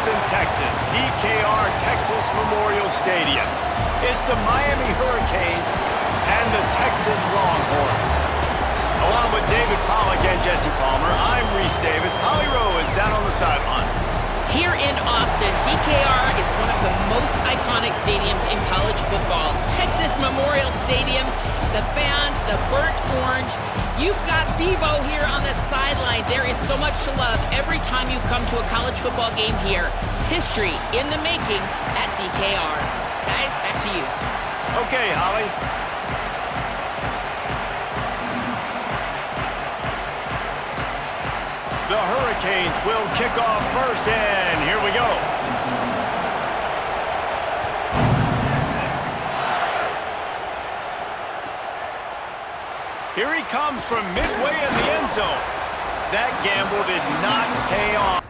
Austin, Texas, DKR Texas Memorial Stadium. It's the Miami Hurricanes and the Texas Longhorns. Along with David Pollack and Jesse Palmer, I'm Reese Davis. Holly Rowe is down on the sideline. Here in Austin, DKR is one of the most iconic stadiums in college football. Texas Memorial Stadium, the fans, the burnt orange. You've got Bevo here on the sideline. There is so much love every time you come to a college football game here. History in the making at DKR. Guys, back to you. Okay, Holly. The Hurricanes will kick off first, and here we go. Here he comes from midway in the end zone. That gamble did not pay off.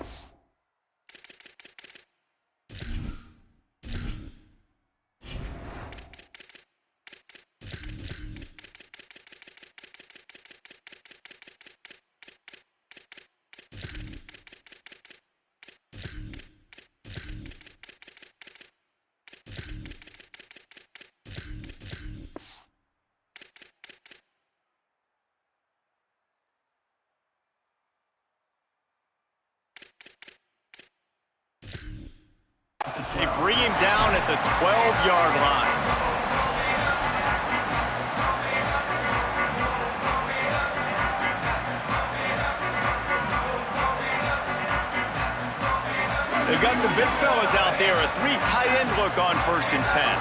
They bring him down at the 12-yard line. They've got the big fellas out there, a 3 tight end look on 1st and 10.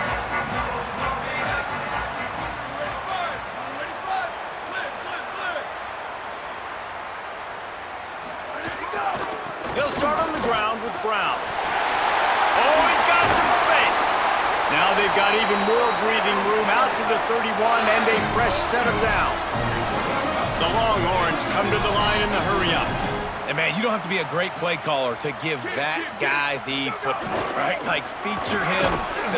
They'll start on the ground with Brown. Oh, he's got some space. Now they've got even more breathing room out to the 31 and a fresh set of downs. The Longhorns come to the line in the hurry-up. And, man, you don't have to be a great play caller to give that guy the football, right? Like, feature him.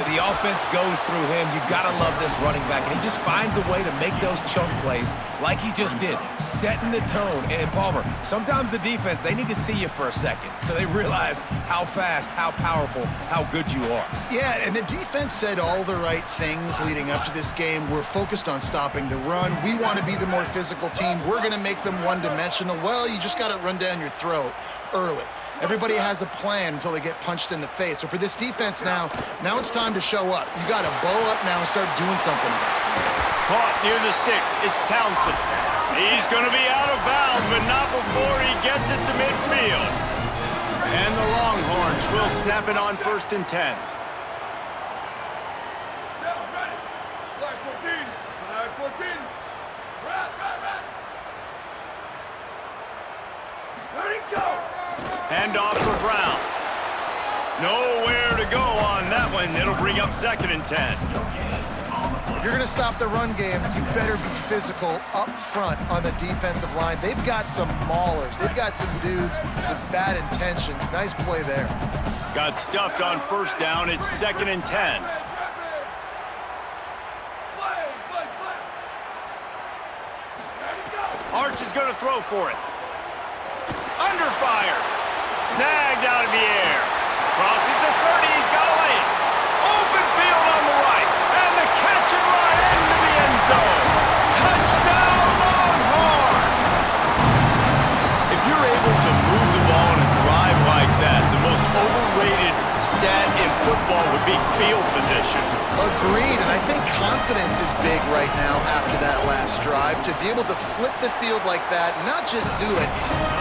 The offense goes through him. You've got to love this running back. And he just finds a way to make those chunk plays like he just did, setting the tone. And, Palmer, sometimes the defense, they need to see you for a second so they realize how fast, how powerful, how good you are. Yeah, and the defense said all the right things leading up to this game. We're focused on stopping the run. We want to be the more physical team. We're going to make them one-dimensional. Well, you just got to run down your throat early. Everybody has a plan until they get punched in the face. So for this defense now it's time to show up. You got to bow up now and start doing something about it. Caught near the sticks. It's Townsend. He's going to be out of bounds, but not before he gets it to midfield. And the Longhorns will snap it on 1st and 10. Hand off for Brown. Nowhere to go on that one. It'll bring up 2nd and 10. If you're going to stop the run game, you better be physical up front on the defensive line. They've got some maulers. They've got some dudes with bad intentions. Nice play there. Got stuffed on 1st down. It's 2nd and 10. Arch is going to throw for it. Under fire. Snagged out of the air. Crosses the 30. He's got to lay it. Open field on the right. And the catch and run into the end zone. Touchdown, Longhorns! If you're able to move the ball in a drive like that, the most overrated stat in football would be field position. Agreed, and I think confidence is big right now after that last drive. To be able to flip the field like that, not just do it,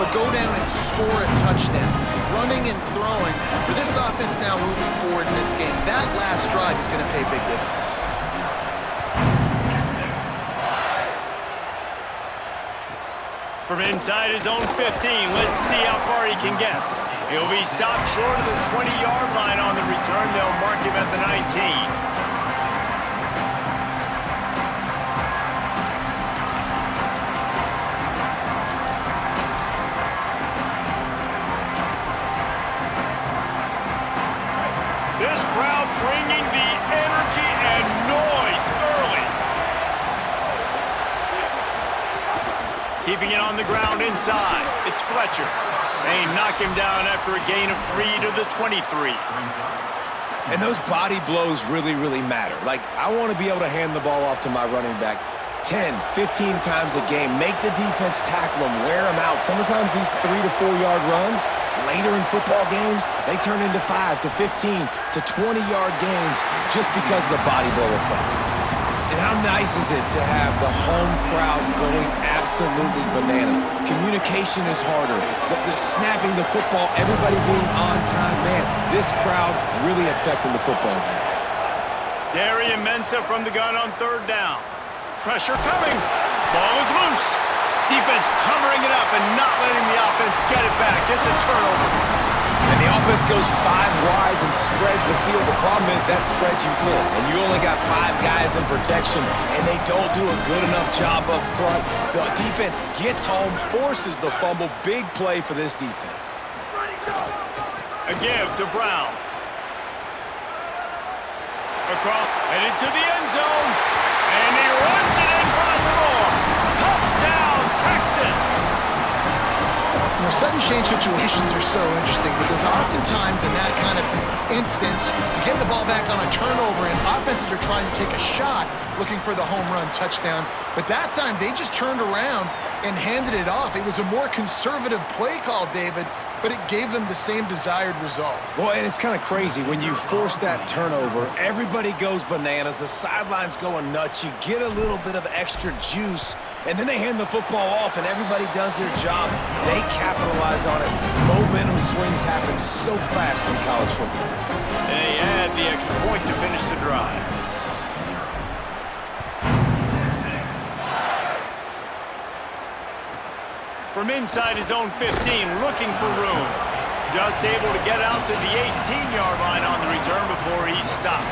but go down and score a touchdown. Running and throwing. For this offense now moving forward in this game, that last drive is going to pay big dividends. From inside his own 15, let's see how far he can get. He'll be stopped short of the 20-yard line on the return. They'll mark him at the 19. This crowd bringing the energy and noise early. Keeping it on the ground inside. It's Fletcher. They knock him down after a gain of 3 to the 23. And those body blows really, really matter. Like, I want to be able to hand the ball off to my running back 10, 15 times a game. Make the defense tackle them, wear them out. Sometimes these 3 to 4 yard runs, later in football games, they turn into 5 to 15 to 20 yard gains just because of the body blow effect. And how nice is it to have the home crowd going absolutely bananas? Communication is harder. The snapping the football, everybody being on time, man, this crowd really affecting the football game. Darian Mensah from the gun on 3rd down. Pressure coming. Ball is loose. Defense covering it up and not letting the offense get it back. It's a turnover. And the offense goes 5 wides and spreads the field. The problem is that spreads you thin, and you only got 5 guys in protection, and they don't do a good enough job up front. The defense gets home, forces the fumble. Big play for this defense. A give to Brown. Across, headed to the end zone, and he runs it in for a score. Touchdown, Texas! You know, sudden change situations are so interesting because oftentimes in that kind of instance, you get the ball back on a turnover and offenses are trying to take a shot looking for the home run touchdown. But that time, they just turned around and handed it off. It was a more conservative play call, David, but it gave them the same desired result. Well, and it's kind of crazy. When you force that turnover, everybody goes bananas. The sidelines going nuts. You get a little bit of extra juice, and then they hand the football off, and everybody does their job. They capitalize on it. Momentum swings happen so fast in college football. And they add the extra point to finish the drive. From inside his own 15, looking for room. Just able to get out to the 18-yard line on the return before he stopped.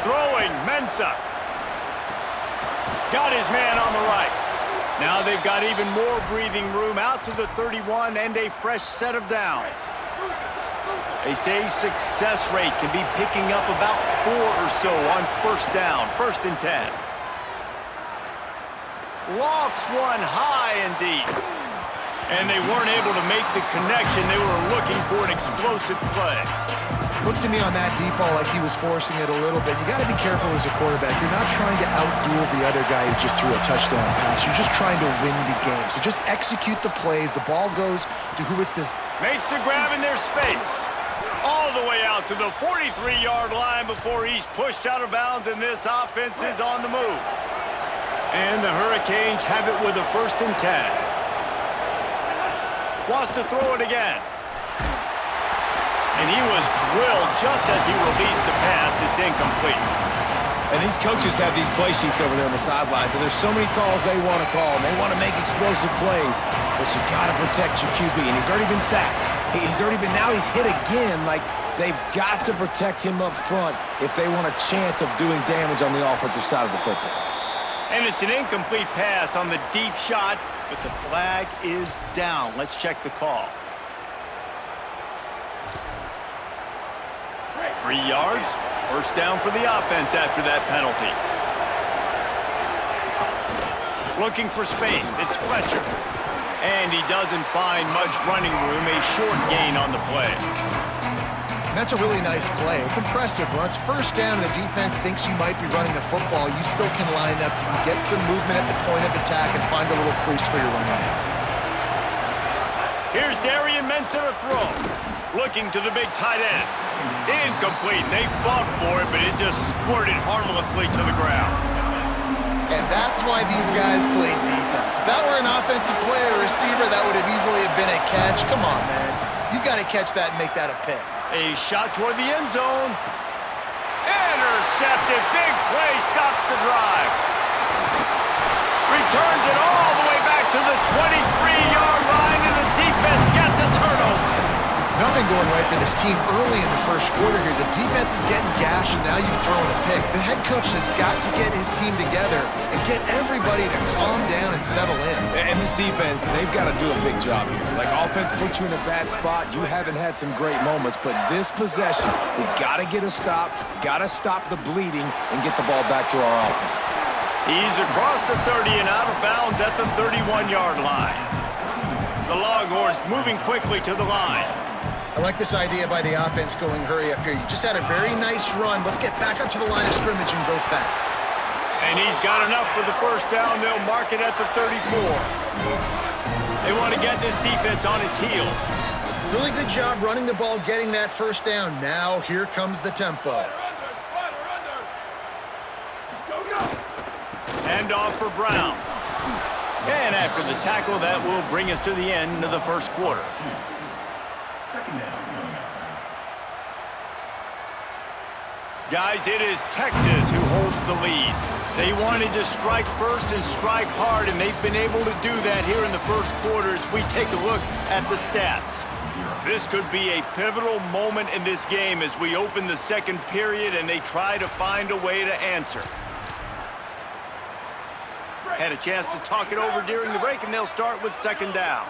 Throwing, Mensah. Got his man on the right. Now they've got even more breathing room out to the 31 and a fresh set of downs. They say success rate can be picking up about 4 or so on 1st down, 1st and 10. Lofts one high and deep. And they weren't able to make the connection. They were looking for an explosive play. Looks to me on that deep ball like he was forcing it a little bit. You got to be careful as a quarterback. You're not trying to outduel the other guy who just threw a touchdown pass. You're just trying to win the game. So just execute the plays. The ball goes to who it's designed. Makes the grab in their space. All the way out to the 43-yard line before he's pushed out of bounds, and this offense is on the move. And the Hurricanes have it with a 1st and 10. Wants to throw it again. And he was drilled just as he released the pass. It's incomplete. And these coaches have these play sheets over there on the sidelines, and there's so many calls they want to call, and they want to make explosive plays, but you got to protect your QB, and he's already been sacked. Now he's hit again. Like, they've got to protect him up front if they want a chance of doing damage on the offensive side of the football. And it's an incomplete pass on the deep shot, but the flag is down. Let's check the call. 3 yards, 1st down for the offense after that penalty. Looking for space, it's Fletcher. And he doesn't find much running room, a short gain on the play. And that's a really nice play. It's impressive. When it's 1st down and the defense thinks you might be running the football, you still can line up, you can get some movement at the point of attack and find a little crease for your running back. Here's Darian Mensah to throw. Looking to the big tight end. Incomplete. They fought for it, but it just squirted harmlessly to the ground. And that's why these guys played defense. If that were an offensive player or receiver, that would have easily have been a catch. Come on, man. You've got to catch that and make that a pick. A shot toward the end zone. Intercepted. Big play stops the drive. Returns it all the way back to the 23-yard line, and the defense gets a turnover. Nothing going right for this team early in the first quarter here. The defense is getting gashed, and now you've thrown a pick. The head coach has got to get his team together and get everybody to calm down and settle in. And this defense, they've got to do a big job here. Like, offense puts you in a bad spot. You haven't had some great moments, but this possession, we got to get a stop, got to stop the bleeding, and get the ball back to our offense. He's across the 30 and out of bounds at the 31-yard line. The Longhorns moving quickly to the line. I like this idea by the offense going hurry up here. You just had a very nice run. Let's get back up to the line of scrimmage and go fast. And he's got enough for the first down. They'll mark it at the 34. They want to get this defense on its heels. Really good job running the ball, getting that first down. Now here comes the tempo. Hand off for Brown. And after the tackle, that will bring us to the end of the first quarter. Guys, it is Texas who holds the lead. They wanted to strike first and strike hard, and they've been able to do that here in the first quarter as we take a look at the stats. This could be a pivotal moment in this game as we open the second period and they try to find a way to answer. Had a chance to talk it over during the break, and they'll start with second down.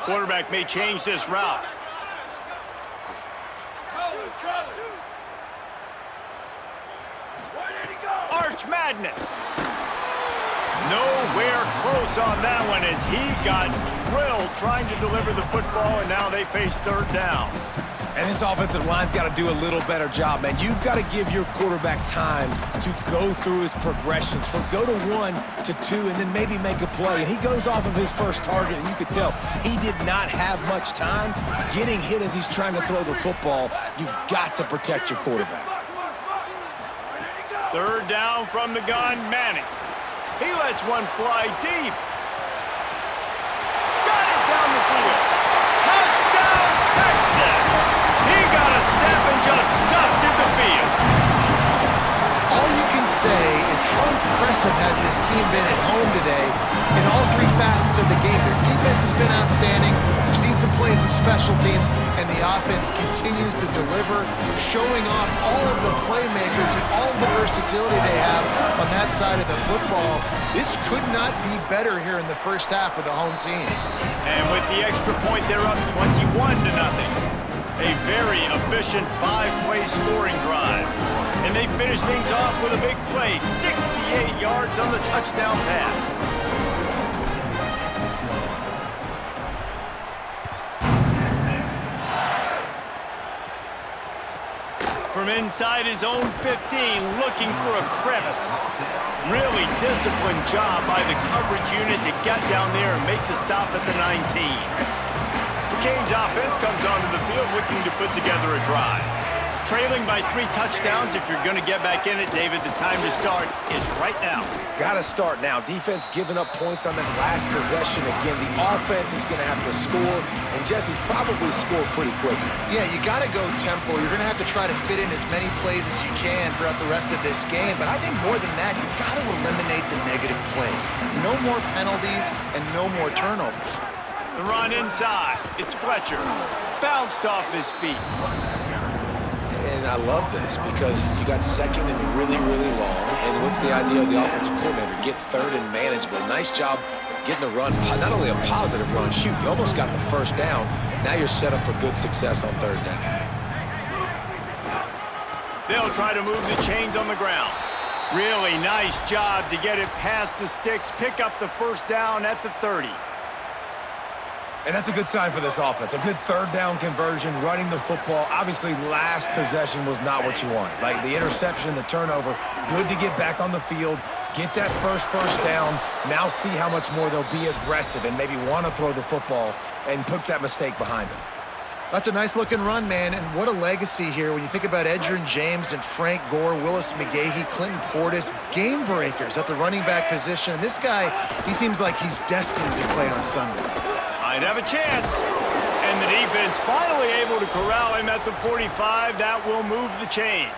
Quarterback may change this route. Arch Madness. Nowhere close on that one as he got drilled trying to deliver the football, and now they face third down. And this offensive line's got to do a little better job, man. You've got to give your quarterback time to go through his progressions, from go to 1 to 2, and then maybe make a play. And he goes off of his first target, and you could tell he did not have much time getting hit as he's trying to throw the football. You've got to protect your quarterback. Third down from the gun, Manning. He lets one fly deep. Got it down the field. Touchdown, Texas! He got a step and just dusted the field. All you can say is how impressive has this team been at home today in all three facets of the game. Their defense has been outstanding. We've seen some plays in special teams, and the offense continues to deliver, showing off all of the playmakers and all of the versatility they have on that side of the football. This could not be better here in the first half with the home team. And with the extra point, they're up 21-0. A very efficient 5-play scoring drive. And they finish things off with a big play, 68 yards on the touchdown pass. From inside his own 15, looking for a crevice. Really disciplined job by the coverage unit to get down there and make the stop at the 19. The Canes offense comes onto the field looking to put together a drive. Trailing by 3 touchdowns. If you're going to get back in it, David, the time to start is right now. Got to start now. Defense giving up points on that last possession. Again, the offense is going to have to score, and Jesse probably score pretty quickly. Yeah, you got to go tempo. You're going to have to try to fit in as many plays as you can throughout the rest of this game. But I think more than that, you got to eliminate the negative plays. No more penalties and no more turnovers. The run inside. It's Fletcher. Bounced off his feet. And I love this because you got second and really, really long. And what's the idea of the offensive coordinator? Get third and manageable. Nice job getting the run. Not only a positive run, shoot, you almost got the first down. Now you're set up for good success on third down. They'll try to move the chains on the ground. Really nice job to get it past the sticks. Pick up the first down at the 30. And that's a good sign for this offense. A good third down conversion, running the football. Obviously, last possession was not what you wanted. Like the interception, the turnover, good to get back on the field, get that first down. Now see how much more they'll be aggressive and maybe want to throw the football and put that mistake behind them. That's a nice-looking run, man, and what a legacy here when you think about Edgerrin James and Frank Gore, Willis McGahee, Clinton Portis, game breakers at the running back position. And this guy, he seems like he's destined to play on Sunday. Might have a chance. And the defense finally able to corral him at the 45. That will move the chains.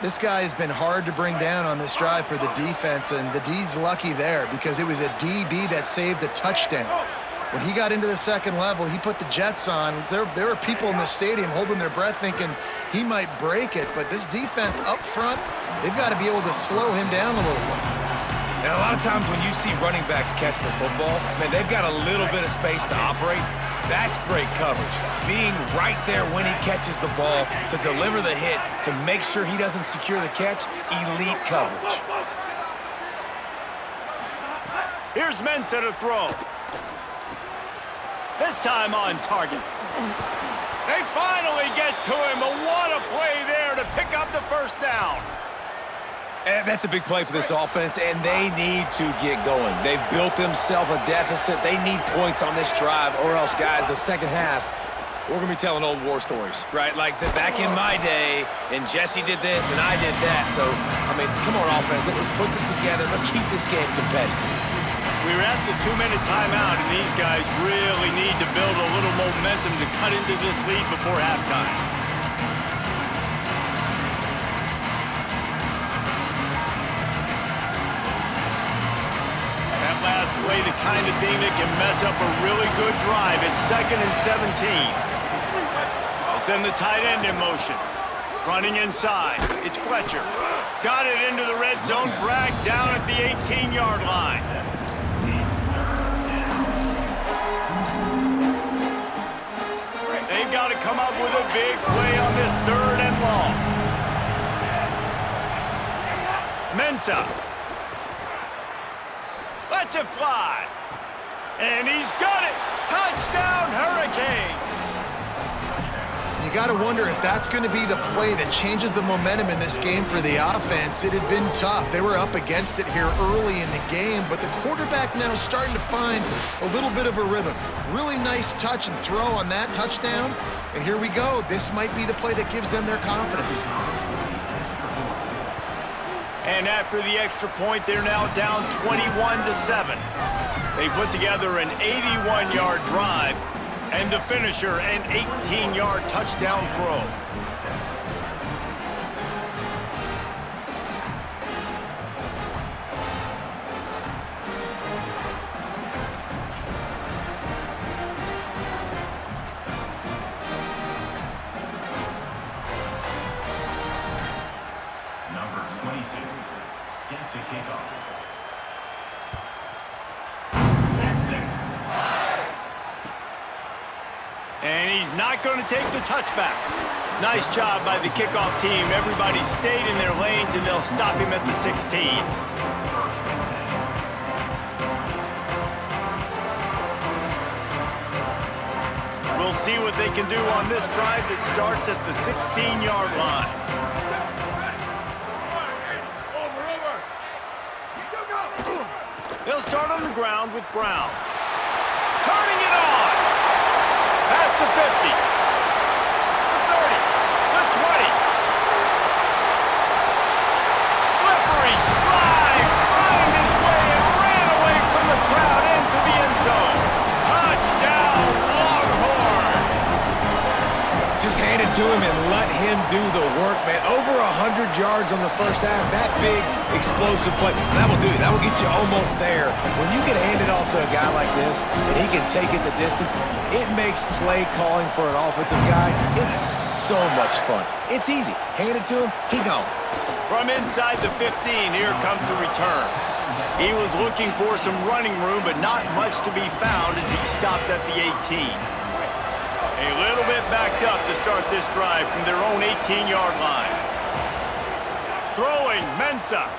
This guy has been hard to bring down on this drive for the defense, and the D's lucky there because it was a DB that saved a touchdown. When he got into the second level, he put the Jets on. There were people in the stadium holding their breath thinking he might break it, but this defense up front, they've got to be able to slow him down a little bit. And a lot of times when you see running backs catch the football, man, they've got a little bit of space to operate. That's great coverage. Being right there when he catches the ball to deliver the hit, to make sure he doesn't secure the catch, elite coverage. Here's Mensah to throw. This time on target. They finally get to him, but what a play there to pick up the first down. And that's a big play for this offense, and they need to get going. They've built themselves a deficit. They need points on this drive, or else, guys, the second half, we're going to be telling old war stories, right? Like back in my day, and Jesse did this, and I did that. So, I mean, come on, offense. Let's put this together. Let's keep this game competitive. We were at the 2-minute timeout, and these guys really need to build a little momentum to cut into this lead before halftime. That last play, the kind of thing that can mess up a really good drive. It's 2nd and 17. They'll send the tight end in motion. Running inside. It's Fletcher. Got it into the red zone, dragged down at the 18-yard line. They've got to come up with a big play on this 3rd and long. Mensah. Lets it fly. And he's got it. Touchdown, Hurricanes. You got to wonder if that's going to be the play that changes the momentum in this game for the offense. It had been tough. They were up against it here early in the game, but the quarterback now starting to find a little bit of a rhythm. Really nice touch and throw on that touchdown. And here we go. This might be the play that gives them their confidence. And after the extra point, they're now down 21-7. They put together an 81-yard drive. And the finisher, an 18-yard touchdown throw. Number 22, set to kick off. And he's not going to take the touchback. Nice job by the kickoff team. Everybody stayed in their lanes, and they'll stop him at the 16. We'll see what they can do on this drive that starts at the 16-yard line. They'll start on the ground with Brown. Turning it on. Past the 50, the 30, the 20. Slippery slide, found his way and ran away from the crowd into the end zone. Touchdown, Longhorn. Just hand it to him and let him do the work, man. Over 100 yards on the first half. That big, explosive play. That will do it. That will get you almost there. When you get handed off to a guy like this and he can take it the distance, it makes play calling for an offensive guy, it's so much fun. It's easy. Hand it to him, he gone. From inside the 15, here comes the return. He was looking for some running room, but not much to be found as he stopped at the 18. A little bit backed up to start this drive from their own 18-yard line. Throwing, Mensah.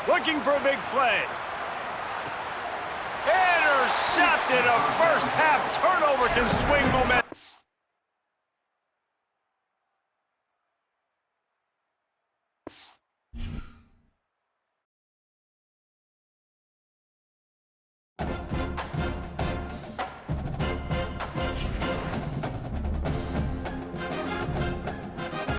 Looking for a big play. Intercepted. A first half turnover can swing momentum.